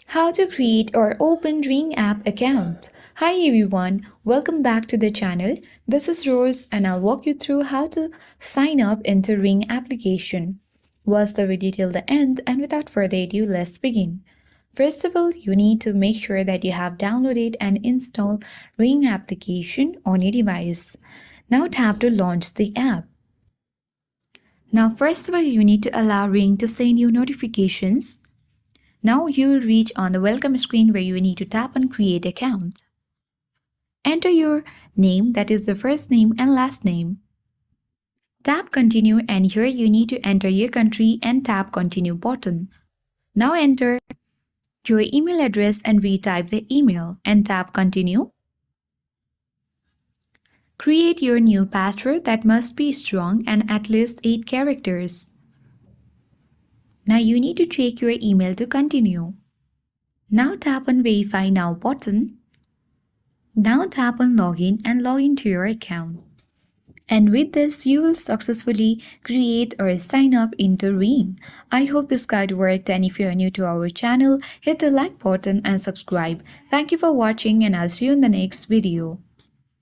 How to create or open Ring app account. Hi everyone, welcome back to the channel. This is Rose and I'll walk you through how to sign up into Ring application. Watch the video till the end and without further ado, let's begin. First of all, you need to make sure that you have downloaded and installed Ring application on your device. Now tap to launch the app. Now first of all, you need to allow Ring to send you notifications. Now you will reach on the welcome screen where you need to tap on create account. Enter your name, that is the first name and last name. Tap continue and here you need to enter your country and tap continue button. Now enter your email address and retype the email and tap continue. Create your new password that must be strong and at least 8 characters. Now you need to check your email to continue. Now tap on verify now button. Now tap on login and log into your account. And with this, you will successfully create or sign up into Ring. I hope this guide worked, and if you are new to our channel, hit the like button and subscribe. Thank you for watching and I'll see you in the next video.